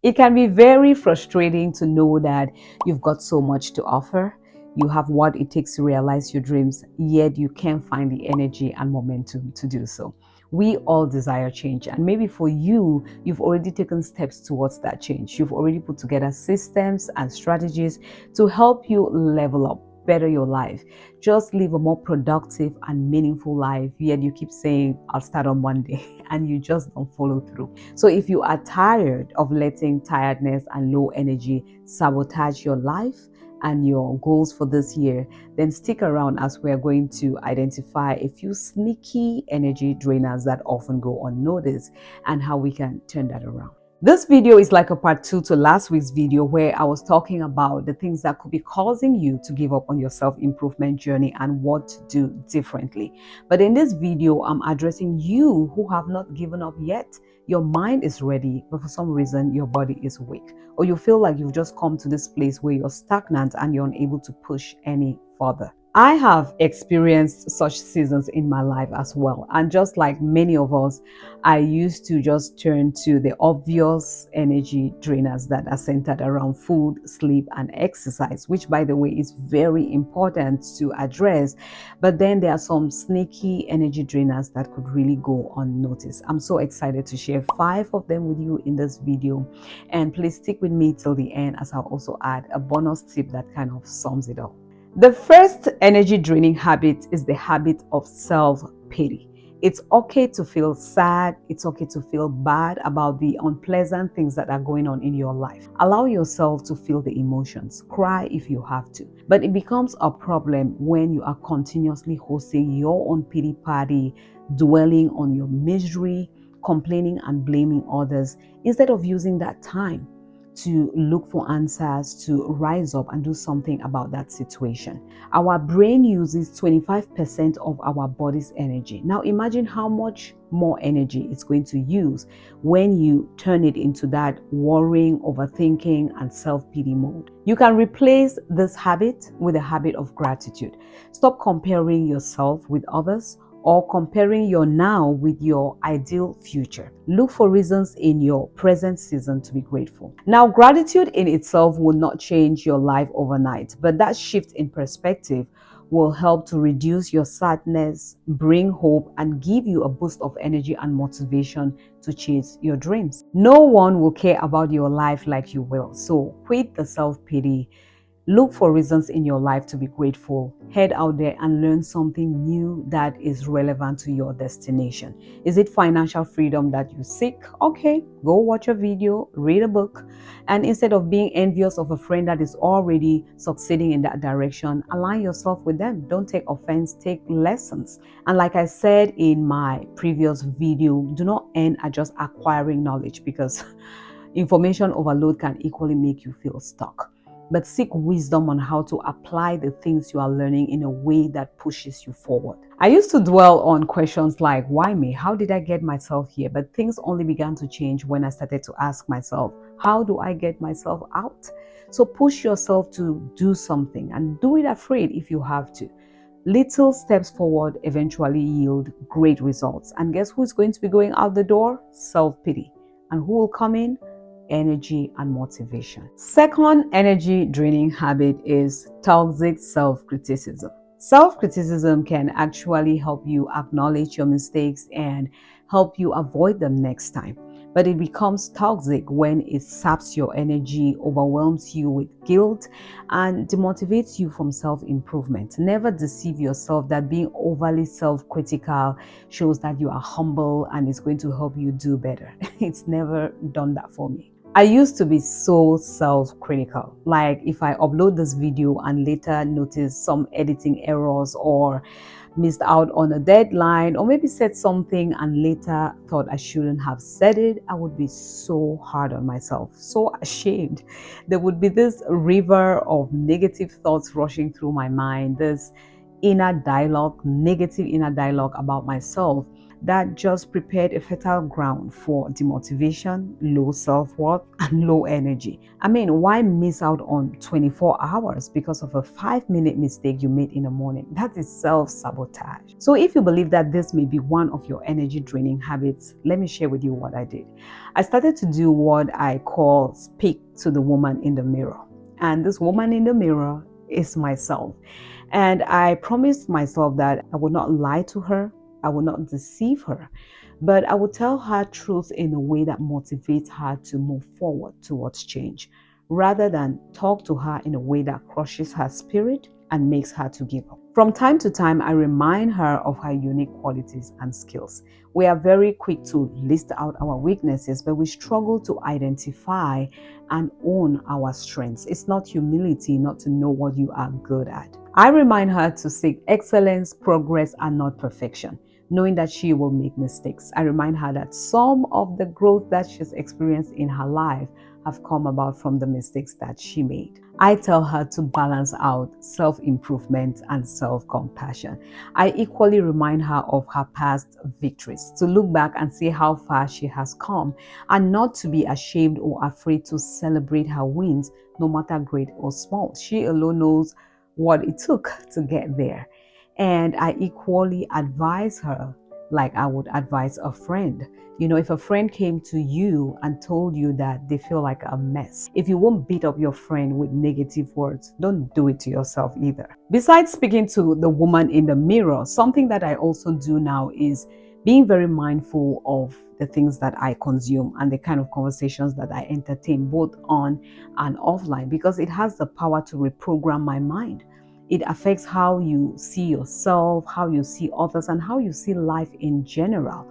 It can be very frustrating to know that you've got so much to offer. You have what it takes to realize your dreams, yet you can't find the energy and momentum to do so. We all desire change, and maybe for you, you've already taken steps towards that change. You've already put together systems and strategies to help you level up, better your life, just live a more productive and meaningful life. Yet you keep saying, I'll start on Monday, and you just don't follow through. So if you are tired of letting tiredness and low energy sabotage your life and your goals for this year, then stick around as we're going to identify a few sneaky energy drainers that often go unnoticed and how we can turn that around. This video is like a part 2 to last week's video where I was talking about the things that could be causing you to give up on your self-improvement journey and what to do differently. But in this video, I'm addressing you who have not given up yet. Your mind is ready, but for some reason, your body is weak. Or you feel like you've just come to this place where you're stagnant and you're unable to push any further. I have experienced such seasons in my life as well. And just like many of us, I used to just turn to the obvious energy drainers that are centered around food, sleep, and exercise, which, by the way, is very important to address. But then there are some sneaky energy drainers that could really go unnoticed. I'm so excited to share 5 of them with you in this video. And please stick with me till the end, as I'll also add a bonus tip that kind of sums it up. The first energy draining habit is the habit of self-pity. It's okay to feel sad. It's okay to feel bad about the unpleasant things that are going on in your life. Allow yourself to feel the emotions. Cry if you have to. But it becomes a problem when you are continuously hosting your own pity party, dwelling on your misery, complaining and blaming others, instead of using that time to look for answers, to rise up and do something about that situation. Our brain uses 25% of our body's energy. Now imagine how much more energy it's going to use when you turn it into that worrying, overthinking, and self-pity mode. You can replace this habit with a habit of gratitude. Stop comparing yourself with others or comparing your now with your ideal future. Look for reasons in your present season to be grateful. Now, gratitude in itself will not change your life overnight, but that shift in perspective will help to reduce your sadness, bring hope, and give you a boost of energy and motivation to chase your dreams. No one will care about your life like you will. So quit the self-pity. Look for reasons in your life to be grateful. Head out there and learn something new that is relevant to your destination. Is it financial freedom that you seek? Okay, go watch a video, read a book, and instead of being envious of a friend that is already succeeding in that direction, align yourself with them. Don't take offense, take lessons. And like I said in my previous video, do not end at just acquiring knowledge, because information overload can equally make you feel stuck. But seek wisdom on how to apply the things you are learning in a way that pushes you forward. I used to dwell on questions like, why me? How did I get myself here? But things only began to change when I started to ask myself, how do I get myself out? So push yourself to do something, and do it afraid if you have to. Little steps forward eventually yield great results. And guess who's going to be going out the door? Self-pity. And who will come in? Energy and motivation. Second energy draining habit is toxic self-criticism. Self-criticism can actually help you acknowledge your mistakes and help you avoid them next time. But it becomes toxic when it saps your energy, overwhelms you with guilt, and demotivates you from self-improvement. Never deceive yourself that being overly self-critical shows that you are humble and is going to help you do better. It's never done that for me. I used to be so self-critical. Like if I upload this video and later notice some editing errors or missed out on a deadline or maybe said something and later thought I shouldn't have said it, I would be so hard on myself, so ashamed. There would be this river of negative thoughts rushing through my mind, this inner dialogue, negative inner dialogue about myself that just prepared a fertile ground for demotivation, low self-worth, and low energy. I mean, why miss out on 24 hours because of a 5-minute mistake you made in the morning? That is self-sabotage. So if you believe that this may be one of your energy draining habits, let me share with you what I did. I started to do what I call speak to the woman in the mirror. And this woman in the mirror is myself. And I promised myself that I would not lie to her, I would not deceive her, but I would tell her truth in a way that motivates her to move forward towards change, rather than talk to her in a way that crushes her spirit and makes her to give up. From time to time, I remind her of her unique qualities and skills. We are very quick to list out our weaknesses, but we struggle to identify and own our strengths. It's not humility not to know what you are good at. I remind her to seek excellence, progress, and not perfection, knowing that she will make mistakes. I remind her that some of the growth that she's experienced in her life have come about from the mistakes that she made. I tell her to balance out self-improvement and self-compassion. I equally remind her of her past victories, to look back and see how far she has come, and not to be ashamed or afraid to celebrate her wins, no matter great or small. She alone knows what it took to get there. And I equally advise her like I would advise a friend. You know, if a friend came to you and told you that they feel like a mess, if you won't beat up your friend with negative words, don't do it to yourself either. Besides speaking to the woman in the mirror, something that I also do now is being very mindful of the things that I consume and the kind of conversations that I entertain, both on and offline, because it has the power to reprogram my mind. It affects how you see yourself, how you see others, and how you see life in general.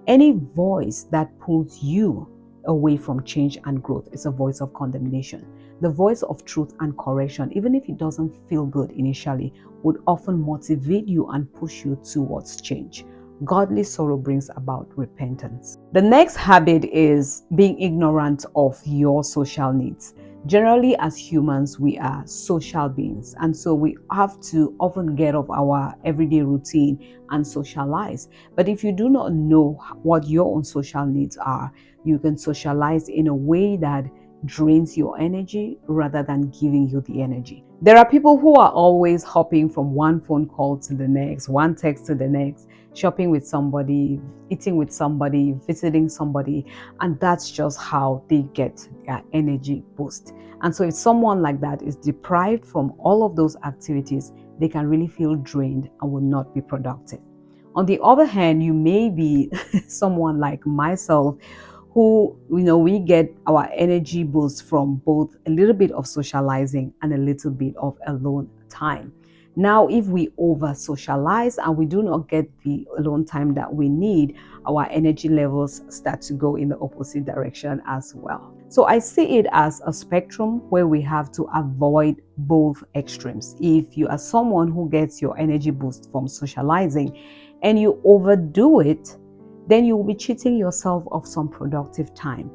Any voice that pulls you away from change and growth is a voice of condemnation. The voice of truth and correction, even if it doesn't feel good initially, would often motivate you and push you towards change. Godly sorrow brings about repentance. The next habit is being ignorant of your social needs. Generally, as humans, we are social beings, and so we have to often get off our everyday routine and socialize. But if you do not know what your own social needs are, you can socialize in a way that drains your energy rather than giving you the energy. There are people who are always hopping from one phone call to the next, one text to the next, shopping with somebody, eating with somebody, visiting somebody, and that's just how they get their energy boost. And so if someone like that is deprived from all of those activities, they can really feel drained and will not be productive. On the other hand, you may be someone like myself who, we get our energy boost from both a little bit of socializing and a little bit of alone time. Now, if we over socialize and we do not get the alone time that we need, our energy levels start to go in the opposite direction as well. So I see it as a spectrum where we have to avoid both extremes. If you are someone who gets your energy boost from socializing and you overdo it, then you will be cheating yourself of some productive time.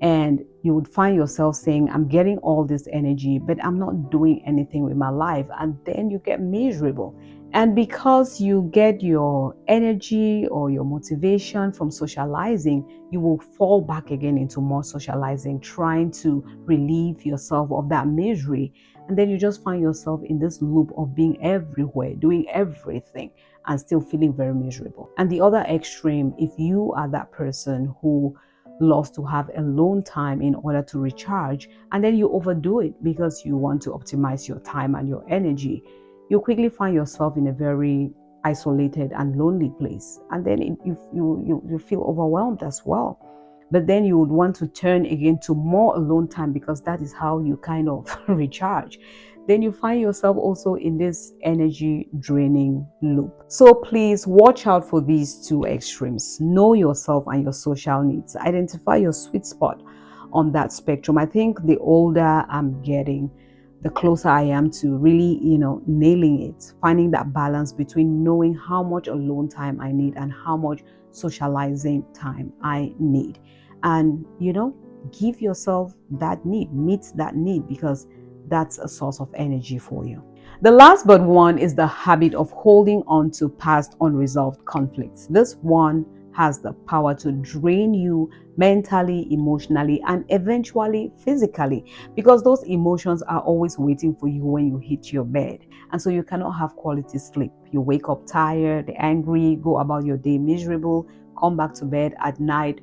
And you would find yourself saying, I'm getting all this energy, but I'm not doing anything with my life. And then you get miserable. And because you get your energy or your motivation from socializing, you will fall back again into more socializing, trying to relieve yourself of that misery. And then you just find yourself in this loop of being everywhere, doing everything, and still feeling very miserable. And the other extreme, if you are that person who loves to have alone time in order to recharge, and then you overdo it because you want to optimize your time and your energy, you quickly find yourself in a very isolated and lonely place, and then you feel overwhelmed as well. But then you would want to turn again to more alone time because that is how you kind of recharge. Then you find yourself also in this energy draining loop. So please watch out for these two extremes. Know yourself and your social needs. Identify your sweet spot on that spectrum. I think the older I'm getting, the closer I am to really, nailing it, finding that balance between knowing how much alone time I need and how much socializing time I need. And, give yourself that need, meet that need, because that's a source of energy for you. The last but one is the habit of holding on to past unresolved conflicts. This one has the power to drain you mentally, emotionally, and eventually physically, because those emotions are always waiting for you when you hit your bed. And so you cannot have quality sleep. You wake up tired, angry, go about your day miserable, come back to bed at night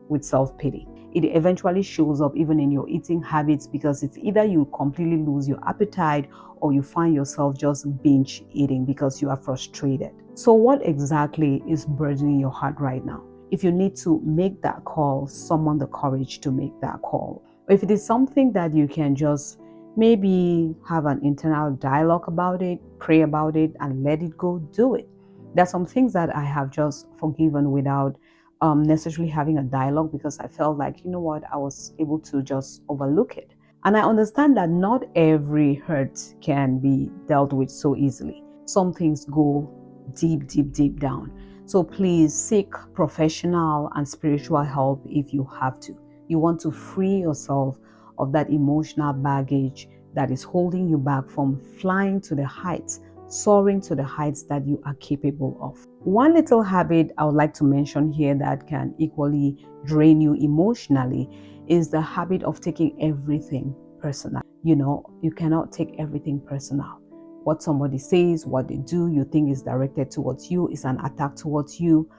with self-pity. It eventually shows up even in your eating habits, because it's either you completely lose your appetite or you find yourself just binge eating because you are frustrated. So what exactly is burdening your heart right now? If you need to make that call, summon the courage to make that call. If it is something that you can just maybe have an internal dialogue about it, pray about it, and let it go, do it. There's some things that I have just forgiven without necessarily having a dialogue, because I felt like, you know what, I was able to just overlook it. And I understand that not every hurt can be dealt with so easily. Some things go deep, deep, deep down. So please seek professional and spiritual help if you have to. You want to free yourself of that emotional baggage that is holding you back from flying to the heights, soaring to the heights that you are capable of. One little habit I would like to mention here that can equally drain you emotionally is the habit of taking everything personal. You cannot take everything personal. What somebody says, what they do, you think is directed towards you, is an attack towards you.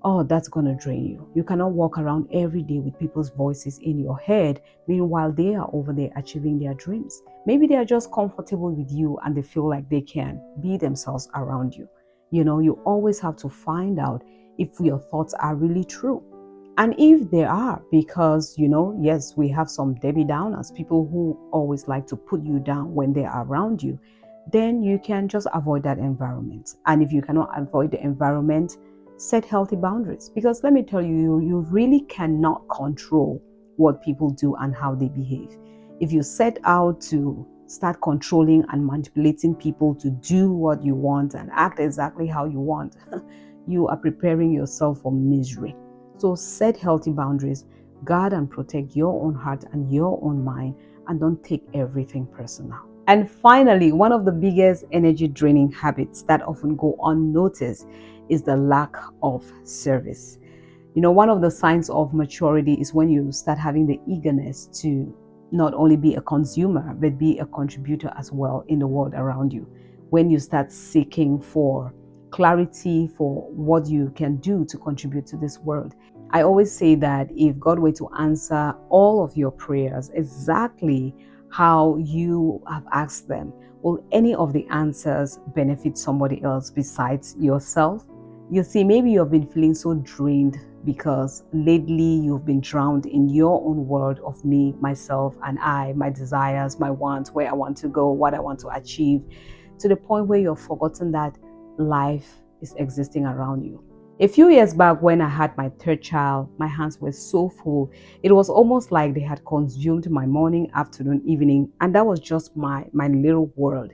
Oh, that's going to drain you. You cannot walk around every day with people's voices in your head, meanwhile they are over there achieving their dreams. Maybe they are just comfortable with you and they feel like they can be themselves around you. You always have to find out if your thoughts are really true. And if they are, because, yes, we have some Debbie Downers, people who always like to put you down when they are around you, then you can just avoid that environment. And if you cannot avoid the environment, set healthy boundaries. Because let me tell you, you really cannot control what people do and how they behave. If you set out to start controlling and manipulating people to do what you want and act exactly how you want, you are preparing yourself for misery. So set healthy boundaries, guard and protect your own heart and your own mind, and don't take everything personal. And finally, one of the biggest energy draining habits that often go unnoticed is the lack of service. One of the signs of maturity is when you start having the eagerness to not only be a consumer, but be a contributor as well in the world around you. When you start seeking for clarity for what you can do to contribute to this world. I always say that if God were to answer all of your prayers exactly how you have asked them, will any of the answers benefit somebody else besides yourself? You see, maybe you've been feeling so drained because lately you've been drowned in your own world of me, myself, and I, my desires, my wants, where I want to go, what I want to achieve, to the point where you've forgotten that life is existing around you. A few years back, when I had my third child, my hands were so full. It was almost like they had consumed my morning, afternoon, evening, and that was just my little world.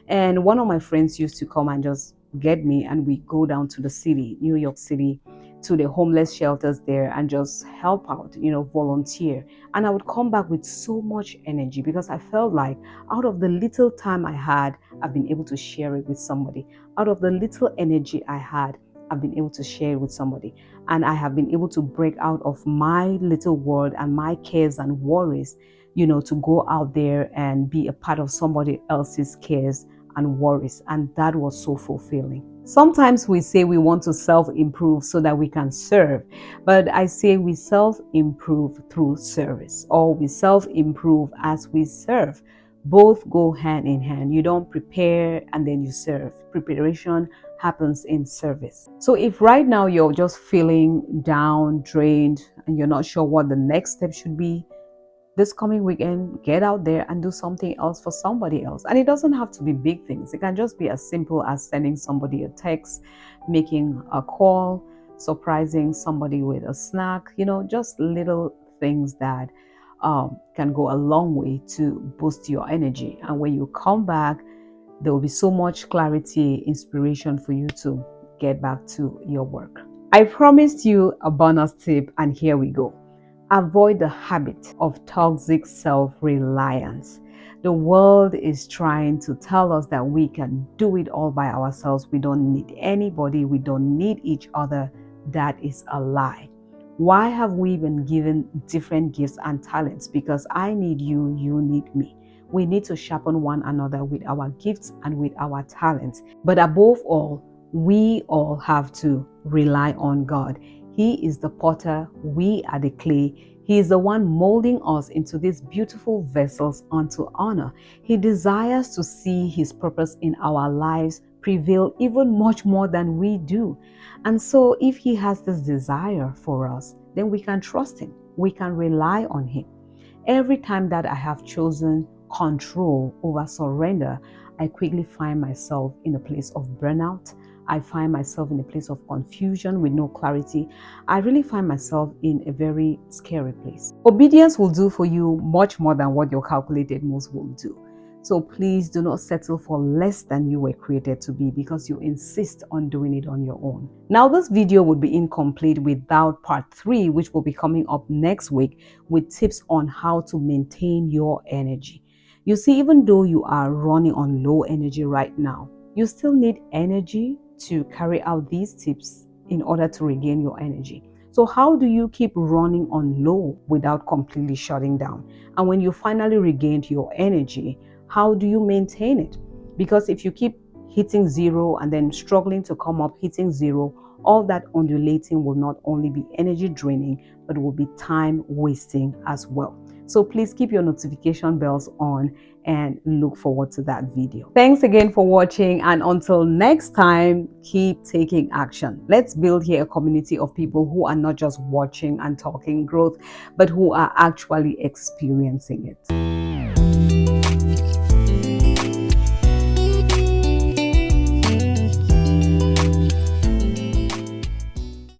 And one of my friends used to come and just get me, and we go down to the city, New York City, to the homeless shelters there and just help out, volunteer. And I would come back with so much energy because I felt like out of the little time I had, I've been able to share it with somebody. Out of the little energy I had, I've been able to share it with somebody. And I have been able to break out of my little world and my cares and worries, to go out there and be a part of somebody else's cares and worries. And that was so fulfilling. Sometimes we say we want to self-improve so that we can serve, but I say we self-improve through service, or we self-improve as we serve. Both go hand in hand. You don't prepare and then you serve. Preparation happens in service. So if right now you're just feeling down, drained, and you're not sure what the next step should be, this coming weekend, get out there and do something else for somebody else. And it doesn't have to be big things. It can just be as simple as sending somebody a text, making a call, surprising somebody with a snack, just little things that can go a long way to boost your energy. And when you come back, there will be so much clarity, inspiration for you to get back to your work. I promised you a bonus tip, and here we go. Avoid the habit of toxic self-reliance. The world is trying to tell us that we can do it all by ourselves. We don't need anybody. We don't need each other. That is a lie. Why have we been given different gifts and talents? Because I need you, you need me. We need to sharpen one another with our gifts and with our talents. But above all, we all have to rely on God. He is the potter, we are the clay. He is the one molding us into these beautiful vessels unto honor. He desires to see His purpose in our lives prevail even much more than we do. And so if He has this desire for us, then we can trust Him. We can rely on Him. Every time that I have chosen control over surrender, I quickly find myself in a place of burnout. I find myself in a place of confusion with no clarity. I really find myself in a very scary place. Obedience will do for you much more than what your calculated moves will do. So please do not settle for less than you were created to be because you insist on doing it on your own. Now, this video would be incomplete without part 3, which will be coming up next week with tips on how to maintain your energy. You see, even though you are running on low energy right now, you still need energy to carry out these tips in order to regain your energy. So how do you keep running on low without completely shutting down? And when you finally regained your energy, how do you maintain it? Because if you keep hitting zero and then struggling to come up, hitting zero, all that undulating will not only be energy draining, but it will be time wasting as well. So please keep your notification bells on and look forward to that video. Thanks again for watching, and until next time, keep taking action. Let's build here a community of people who are not just watching and talking growth, but who are actually experiencing it.